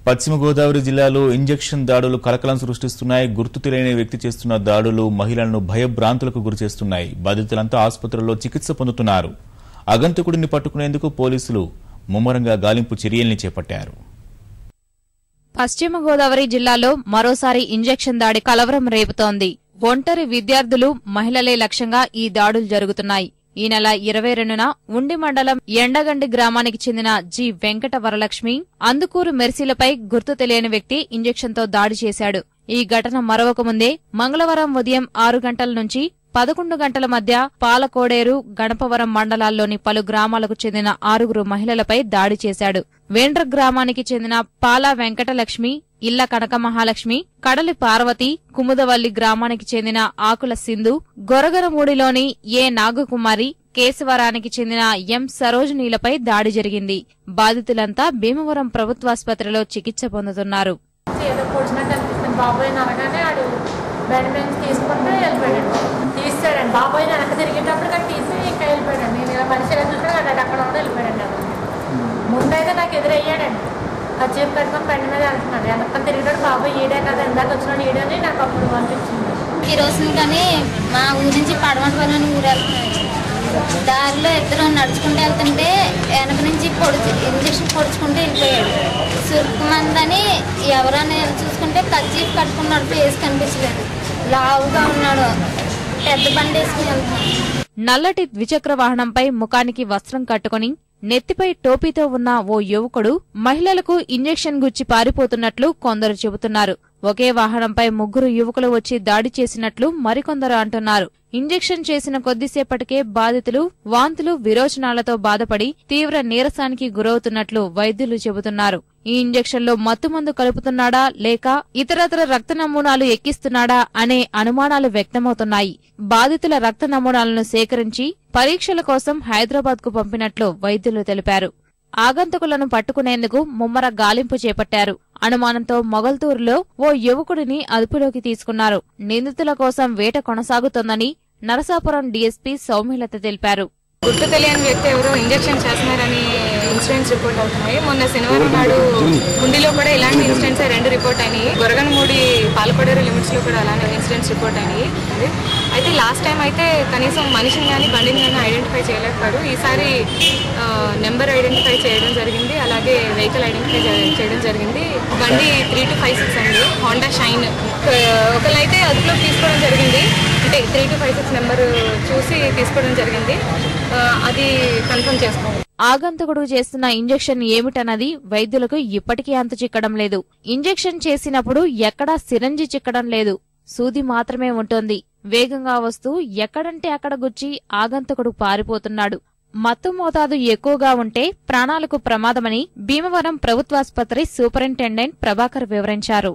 పశ్చిమ గోదావరి జిల్లాలో ఇంజెక్షన్ దాడులు కలకలం సృష్టిస్తున్నాయి. గుర్తు తెలియని వ్యక్తి చేస్తున్న దాడులు మహిళలను భయభ్రాంతులకు గురిచేస్తున్నాయి. బాధితులంతా ఆసుపత్రుల్లో చికిత్స పొందుతున్నారు. ఆగంతకుడిని పట్టుకునేందుకు పోలీసులు ముమ్మరంగా గాలింపు చర్యల్ని చేపట్టారు. పశ్చిమ గోదావరి జిల్లాలో మరోసారి ఇంజెక్షన్ దాడి కలవరం రేపుతోంది. ఒంటరి విద్యార్థులు, మహిళలే లక్ష్యంగా ఈ దాడులు జరుగుతున్నాయి. ఈ నెల 22న ఉండి మండలం ఎండగండి గ్రామానికి చెందిన జి వెంకట వరలక్ష్మి, అందుకూరు మెర్సీలపై గుర్తు తెలియని వ్యక్తి ఇంజెక్షన్తో దాడి చేశాడు. ఈ ఘటన మరవకముందే మంగళవారం ఉదయం 6 గంటల నుంచి 11 గంటల మధ్య పాలకోడేరు, గణపవరం మండలాల్లోని పలు గ్రామాలకు చెందిన 6 మహిళలపై దాడి చేశాడు. వేండ్ర గ్రామానికి చెందిన పాలా వెంకటలక్ష్మి, ఇళ్ల కనక మహాలక్ష్మి, కడలి పార్వతి, కుముదవల్లి గ్రామానికి చెందిన ఆకుల సింధు, గొరగరమూడిలోని ఏ నాగకుమారి, కేశవరానికి చెందిన ఎం సరోజినీలపై దాడి జరిగింది. బాధితులంతా భీమవరం ప్రభుత్వాసుపత్రిలో చికిత్స పొందుతున్నారు. బాబాయ్ వెనక తిరిగేటప్పుడు తీసి ఇంకా వెళ్ళిపోయాడు. నేను ఇలా మనిషి ఎలా చూసాను అక్కడ ఉండి వెళ్ళిపోయాడండి. అది ముందైతే నాకు ఎదురయ్యాడండి. కచ్చేపు కట్టుకొని బండి మీద వెళ్తున్నాడు. వెనక తిరిగేటప్పుడు బాబాయ్ ఈడే కదా ఇందాక వచ్చినాడు ఈడని నాకు అప్పుడు అనిపించింది. ఈ రోజు కానీ మా ఊరి నుంచి పడమటపల్లి ఊరు వెళ్తున్నాడు. దారిలో ఇద్దరు నడుచుకుంటూ వెళ్తుంటే వెనక నుంచి ఇంజక్షన్ పొడుచుకుంటూ వెళ్ళిపోయాడు. సురుకుమందని ఎవరైనా చూసుకుంటే కచ్చేపు కట్టుకున్నాడు. ఫేస్ కనిపించలేదు. లావుగా ఉన్నాడు. పెద్ద బండి వేసుకుని వెళ్తున్నాడు. నల్లటి ద్విచక్ర వాహనంపై ముఖానికి వస్త్రం కట్టుకుని నెత్తిపై టోపీతో ఉన్న ఓ యువకుడు మహిళలకు ఇంజెక్షన్ గుచ్చి పారిపోతున్నట్లు కొందరు చెబుతున్నారు. ఒకే వాహనంపై 3 యువకులు వచ్చి దాడి చేసినట్లు మరికొందరు అంటున్నారు. ఇంజెక్షన్ చేసిన కొద్దిసేపటికే బాధితులు వాంతులు, విరోచనాలతో బాధపడి తీవ్ర నీరసానికి గురవుతున్నట్లు వైద్యులు చెబుతున్నారు. ఈ ఇంజెక్షన్లో మత్తుమందు కలుపుతున్నాడా లేక ఇతరత్ర రక్త నమూనాలు ఎక్కిస్తున్నాడా అనే అనుమానాలు వ్యక్తమవుతున్నాయి. బాధితుల రక్త నమూనాలను సేకరించి పరీక్షల కోసం హైదరాబాద్ కు పంపినట్లు వైద్యులు తెలిపారు. ఆగంతకులను పట్టుకునేందుకు ముమ్మర గాలింపు చేపట్టారు. అనుమానంతో మొగల్తూరులో ఓ యువకుడిని అదుపులోకి తీసుకున్నారు. నిందితుల కోసం వేట కొనసాగుతోందని నరసాపురం డీఎస్పీ సౌమ్యలత తెలిపారు. గుర్తు తెలియని వ్యక్తి ఎవరో ఇంజెక్షన్ చేస్తున్నారని ఇన్సిడెంట్స్ రిపోర్ట్ అవుతున్నాయి. మొన్న శనివారం నాడు గుండిలో కూడా ఇలాంటి ఇన్సిడెంట్స్ 2 రిపోర్ట్ అయినాయి. గొరగనమూడి పాలకోడేరు లిమిట్స్ లో కూడా అలాంటి ఇన్సిడెంట్స్ రిపోర్ట్ అయినాయి. అయితే లాస్ట్ టైం అయితే కనీసం మనిషిని కానీ బండిని కానీ ఐడెంటిఫై చేయలేకపోయారు. ఈసారి నెంబర్ ఐడెంటిఫై చేయడం జరిగింది. అలాగే వెహికల్ ఐడెంటిఫై చేయడం జరిగింది. బండి 3256 అండి, హోండా షైన్. ఒకళ్ళైతే అదుపులోకి తీసుకోవడం జరిగింది. అంటే 3256 నెంబర్ చూసి తీసుకోవడం జరిగింది. అది కన్ఫర్మ్ చేసుకోవాలి. ఆగంతకుడు చేస్తున్న ఇంజెక్షన్ ఏమిటన్నది వైద్యులకు ఇప్పటికీ అంతు చిక్కడం లేదు. ఇంజెక్షన్ చేసినప్పుడు ఎక్కడా సిరంజి చిక్కడం లేదు, సూది మాత్రమే ఉంటోంది. వేగంగా వస్తూ ఎక్కడంటే అక్కడ గుచ్చి ఆగంతకుడు పారిపోతున్నాడు. మత్తు మోతాదు ఎక్కువగా ఉంటే ప్రాణాలకు ప్రమాదమని భీమవరం ప్రభుత్వాసుపత్రి సూపరింటెండెంట్ ప్రభాకర్ వివరించారు.